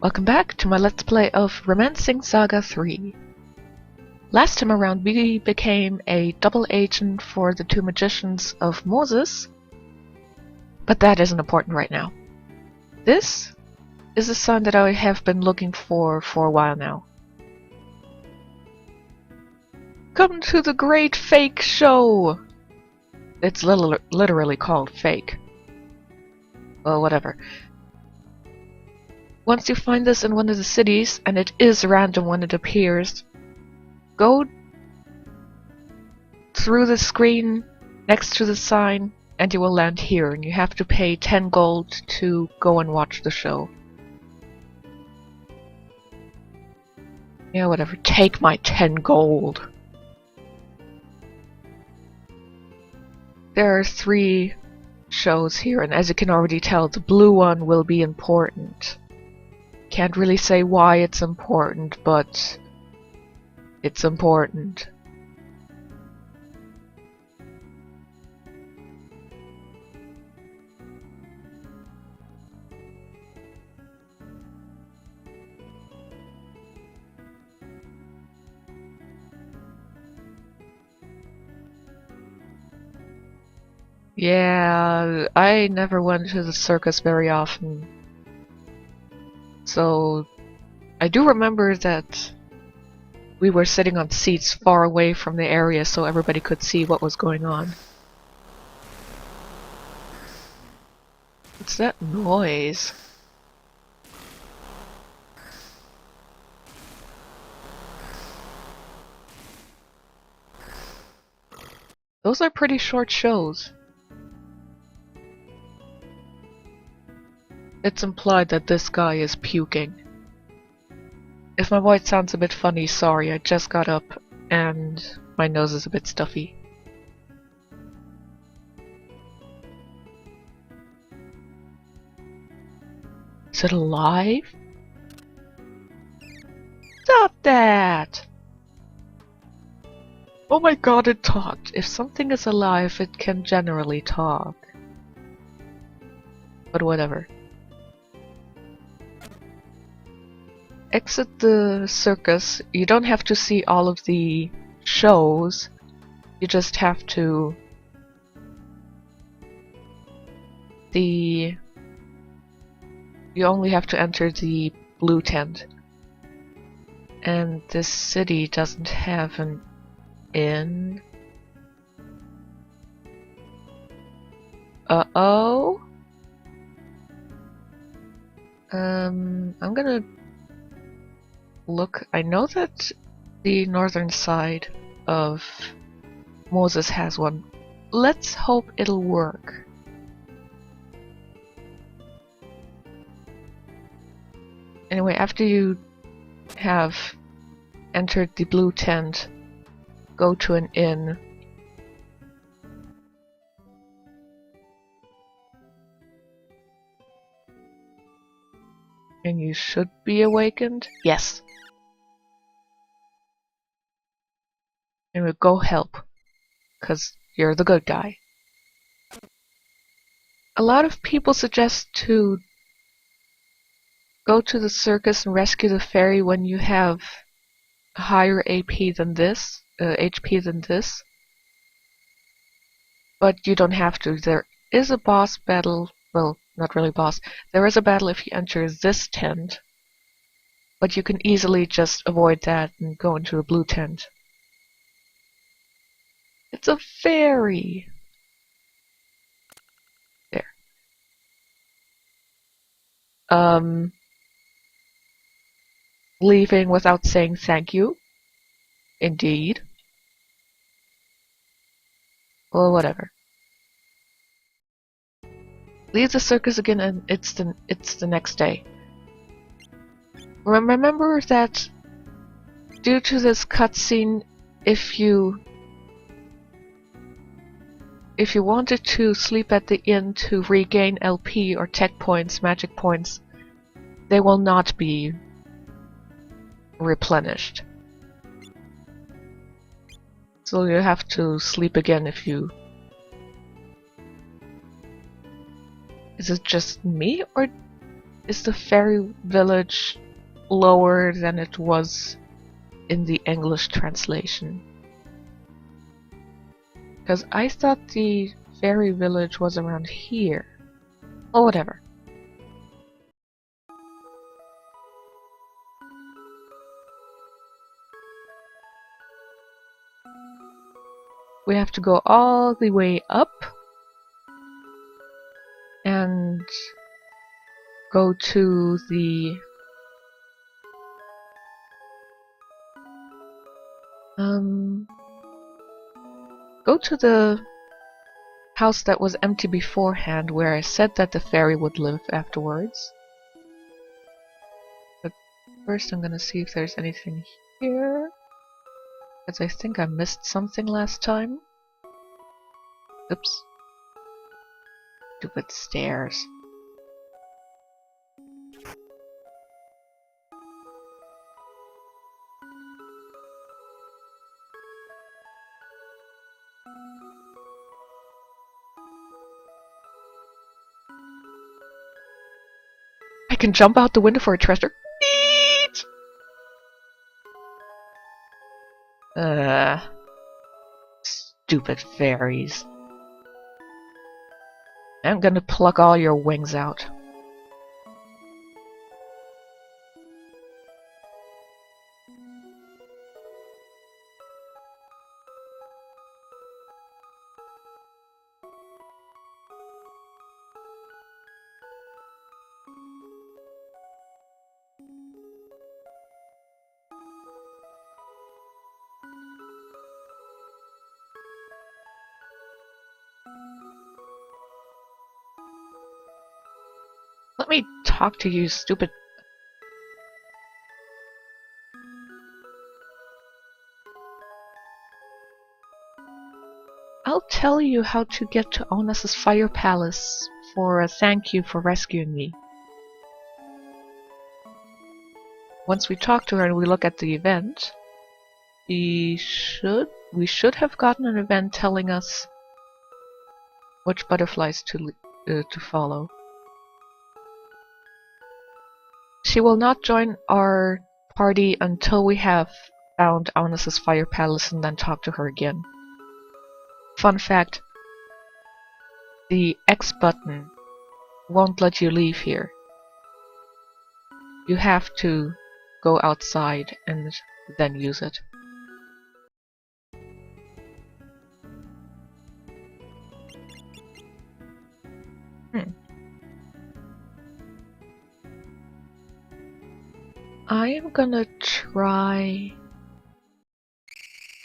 Welcome back to my Let's Play of Romancing Saga 3. Last time around we became a double agent for the two magicians of Moses, but that isn't important right now. This is a son that I have been looking for a while now. Come to the great fake show! It's literally called fake. Well, whatever. Once you find this in one of the cities, and it is random when it appears, go through the screen next to the sign and you will land here, and you have to pay 10 gold to go and watch the show. Yeah, whatever. Take my 10 gold. There are 3 shows here, and as you can already tell, the blue one will be important. Can't really say why it's important, but it's important. Yeah, I never went to the circus very often. So, I do remember that we were sitting on seats far away from the area so everybody could see what was going on. What's that noise? Those are pretty short shows. It's implied that this guy is puking. If my voice sounds a bit funny, sorry, I just got up and my nose is a bit stuffy. Is it alive? Stop that! Oh my god, it talked. If something is alive, it can generally talk. But whatever. Exit the circus. You don't have to see all of the shows. You just have to... You only have to enter the blue tent. And this city doesn't have an inn. Uh-oh. I'm gonna look. I know that the northern side of Moses has one. Let's hope it'll work. Anyway, after you have entered the blue tent, go to an inn. And you should be awakened. Yes. Anyway, go help. 'Cause you're the good guy. A lot of people suggest to go to the circus and rescue the fairy when you have a higher AP than this, HP than this. But you don't have to. There is a boss battle. Well, not really boss. There is a battle if you enter this tent. But you can easily just avoid that and go into the blue tent. It's a fairy! There. Leaving without saying thank you. Indeed. Well, whatever. Leave the circus again and it's the next day. Remember that due to this cutscene, if you wanted to sleep at the inn to regain LP or tech points, magic points, they will not be replenished. So you have to sleep again if you... Is it just me, or Is the fairy village lower than it was in the English translation? Because I thought the fairy village was around here. Oh, whatever. We have to go all the way up and go to the house that was empty beforehand, where I said that the fairy would live afterwards. But first I'm gonna see if there's anything here, because I think I missed something last time. Oops. Stupid stairs. I can jump out the window for a treasure. Stupid fairies. I'm gonna pluck all your wings out. Let me talk to you, stupid. I'll tell you how to get to Onas's Fire Palace for a thank you for rescuing me. Once we talk to her and we look at the event, we should have gotten an event telling us which butterflies to follow. She will not join our party until we have found Onas's Fire Palace and then talk to her again. Fun fact, the X button won't let you leave here. You have to go outside and then use it. I am gonna try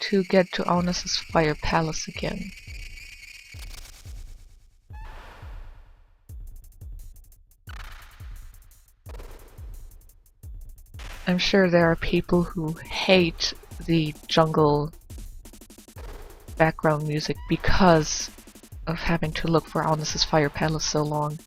to get to Onas's Fire Palace again. I'm sure there are people who hate the jungle background music because of having to look for Onas's Fire Palace so long.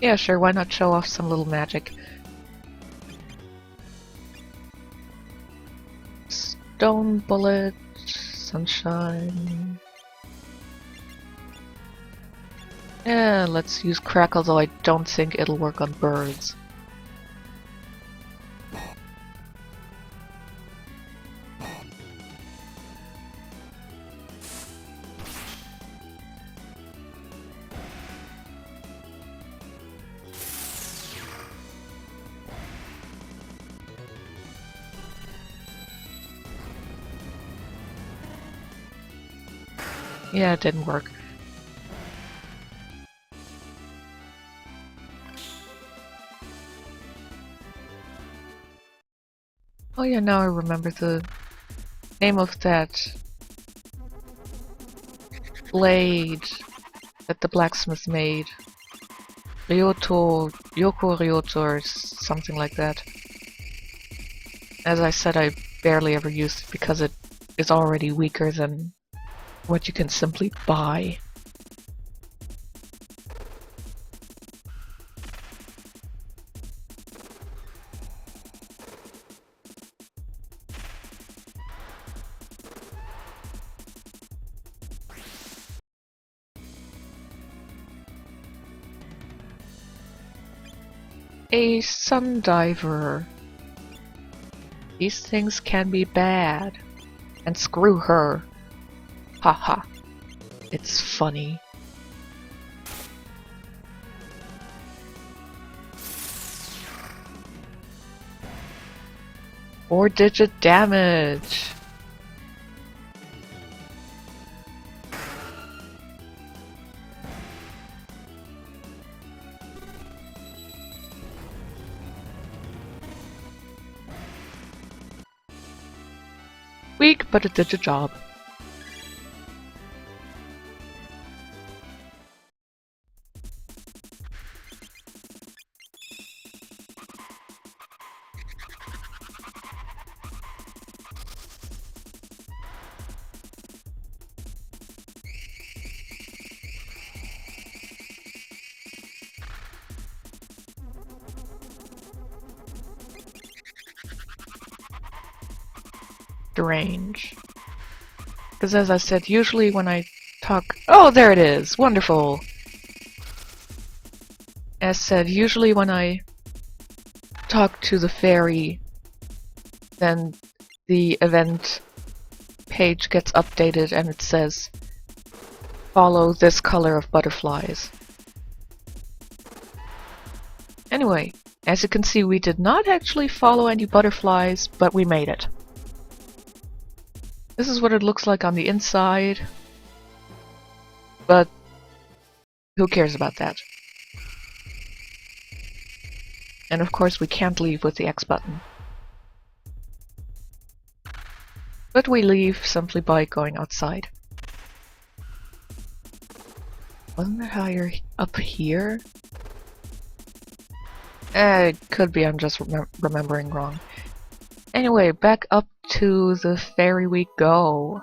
Yeah, sure, why not show off some little magic? Stone bullet, sunshine. Yeah, let's use crack, although I don't think it'll work on birds. Yeah, it didn't work. Oh yeah, now I remember the name of that blade that the blacksmith made. Ryoko Ryoto or something like that. As I said, I barely ever used it because it is already weaker than what you can simply buy. a sun diver. These things can be bad. And screw her. Haha. It's funny. Four-digit damage. Weak, but it did the job. Strange. Because as I said, usually when I talk... Oh, there it is! Wonderful! As said, usually when I talk to the fairy, then the event page gets updated and it says, follow this color of butterflies. Anyway, as you can see, we did not actually follow any butterflies, but we made it. This is what it looks like on the inside, but who cares about that? And of course we can't leave with the X button. But we leave simply by going outside. Wasn't there higher up here? It could be I'm just remembering wrong. Anyway, back up to the ferry we go.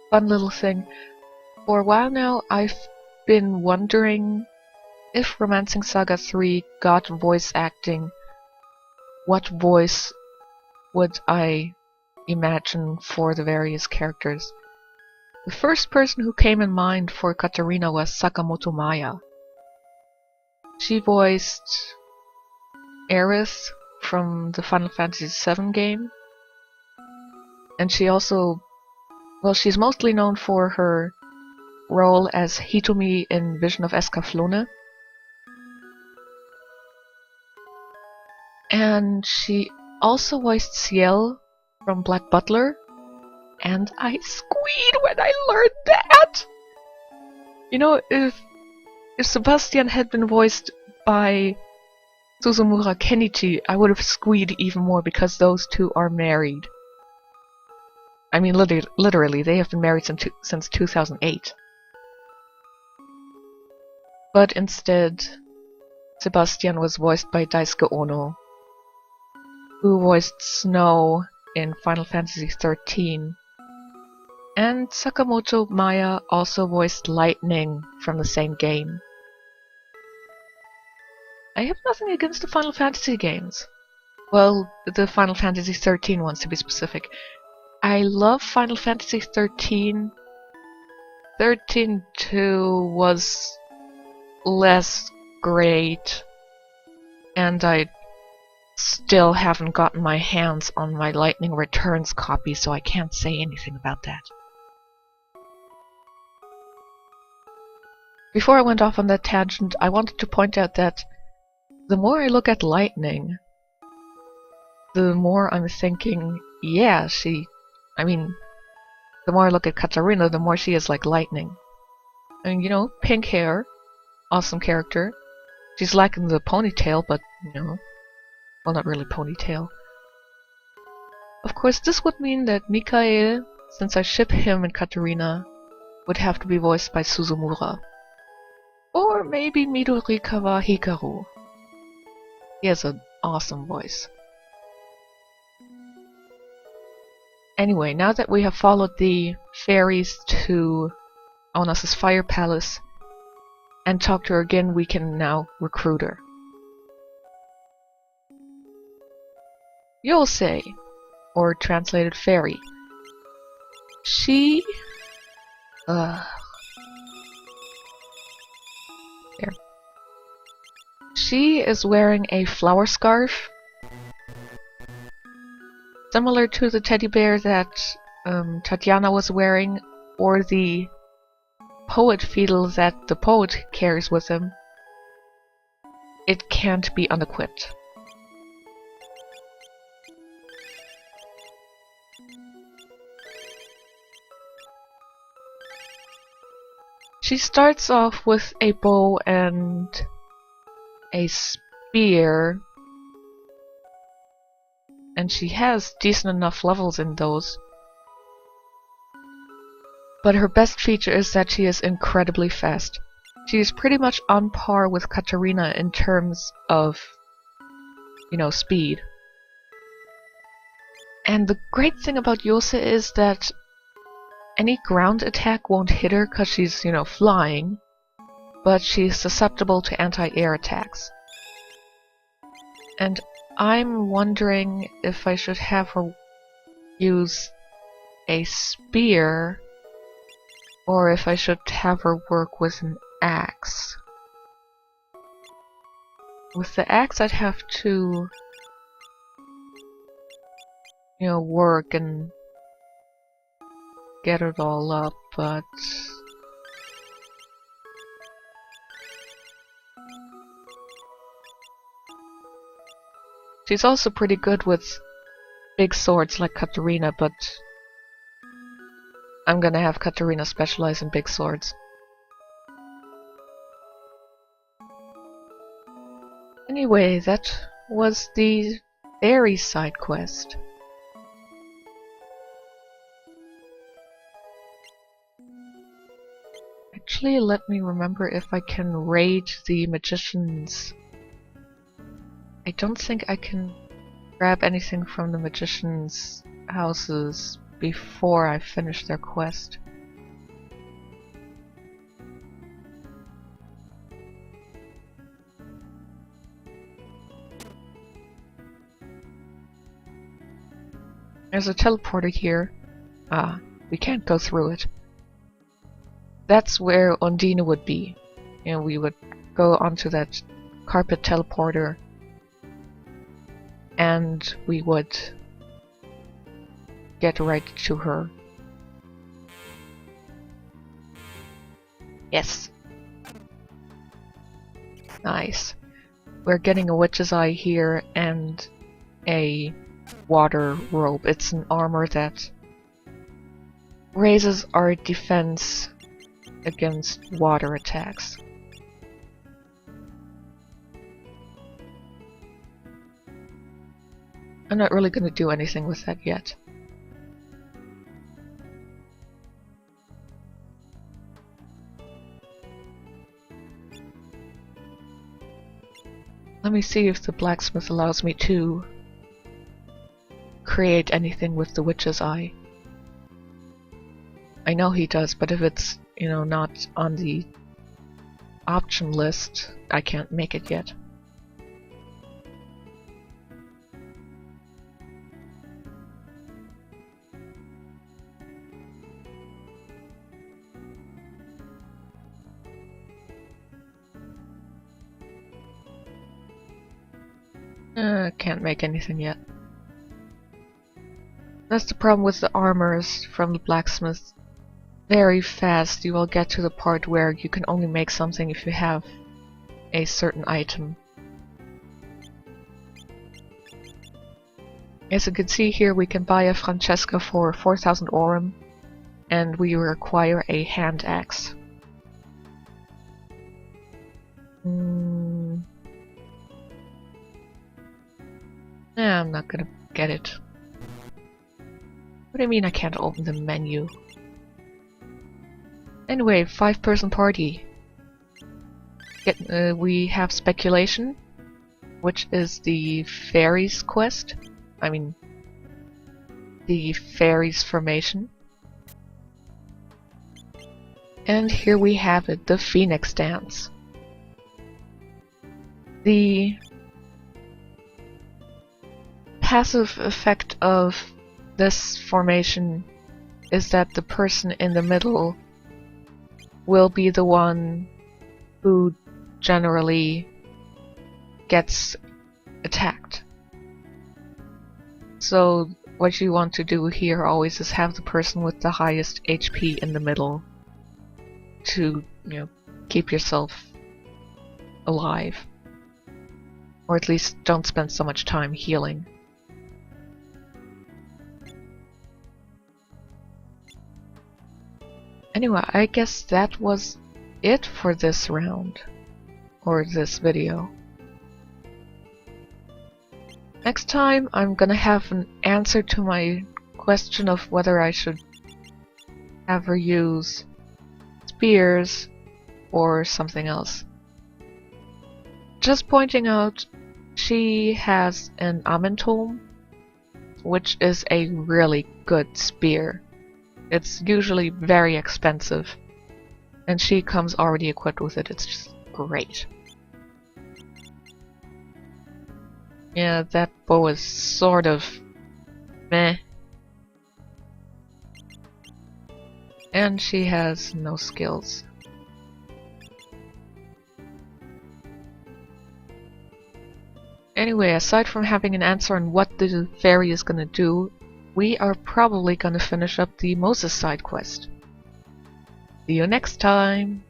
Fun little thing. For a while now, I've been wondering if Romancing Saga 3 got voice acting, what voice would I imagine for the various characters? The first person who came in mind for Katarina was Sakamoto Maya. She voiced Aerith from the Final Fantasy VII game, and she also, well, she's mostly known for her role as Hitomi in Vision of Escaflowne. And she also voiced Ciel from Black Butler. And I squeed when I learned that! You know, if Sebastian had been voiced by Suzumura Kenichi, I would have squeed even more because those two are married. I mean, literally, they have been married since 2008. But instead, Sebastian was voiced by Daisuke Ono, who voiced Snow in Final Fantasy XIII. And Sakamoto Maya also voiced Lightning from the same game. I have nothing against the Final Fantasy games. Well, the Final Fantasy XIII ones to be specific. I love Final Fantasy XIII. 13-2 was less great, and I still haven't gotten my hands on my Lightning Returns copy, so I can't say anything about that. Before I went off on that tangent, I wanted to point out that the more I look at Lightning, the more I'm thinking, yeah, the more I look at Katarina, the more she is like Lightning. I mean, you know, pink hair, awesome character. She's lacking the ponytail, but, you know, well, not really ponytail. Of course, this would mean that Mikael, since I ship him and Katarina, would have to be voiced by Suzumura. Or maybe Midorikawa Hikaru. He has an awesome voice. Anyway, now that we have followed the fairies to Onas's Fire Palace and talked to her again, we can now recruit her. Yousei, or translated fairy. She... there. She is wearing a flower scarf, similar to the teddy bear that Tatiana was wearing, or the poet fiddle that the poet carries with him. It can't be unequipped. She starts off with a bow and a spear, and she has decent enough levels in those. But her best feature is that she is incredibly fast. She is pretty much on par with Katarina in terms of, speed. And the great thing about Yousei is that any ground attack won't hit her because she's, flying, but she's susceptible to anti-air attacks. And I'm wondering if I should have her use a spear, or if I should have her work with an axe. With the axe I'd have to, work and get it all up, but... She's also pretty good with big swords like Katarina, but I'm gonna have Katarina specialize in big swords. Anyway, that was the fairy side quest. Actually, let me remember if I can raid the magicians. I don't think I can grab anything from the magicians' houses before I finish their quest. There's a teleporter here. Ah, we can't go through it. That's where Undina would be. We would go onto that carpet teleporter and we would get right to her. Yes. Nice. We're getting a witch's eye here and a water robe. It's an armor that raises our defense against water attacks. I'm not really going to do anything with that yet. Let me see if the blacksmith allows me to create anything with the witch's eye. I know he does, but if it's, not on the option list, I can't make it yet. Can't make anything yet. That's the problem with the armors from the blacksmith. Very fast you will get to the part where you can only make something if you have a certain item. As you can see here, we can buy a Francesca for 4,000 aurum, and we require a hand axe. Nah, I'm not gonna get it. What do you mean I can't open the menu? Anyway, 5-person party. We have speculation, which is the fairies quest. I mean, the fairies formation. And here we have it, the Phoenix dance. The passive effect of this formation is that the person in the middle will be the one who generally gets attacked. So what you want to do here always is have the person with the highest HP in the middle to, keep yourself alive. Or at least don't spend so much time healing. Anyway, I guess that was it for this round. Or this video. Next time I'm gonna have an answer to my question of whether I should have her use spears or something else. Just pointing out, she has an Amentum, which is a really good spear. It's usually very expensive, and she comes already equipped with it. It's just great. Yeah, that bow is sort of meh. And she has no skills. Anyway, aside from having an answer on what the fairy is gonna do, we are probably gonna finish up the Moses side quest. See you next time!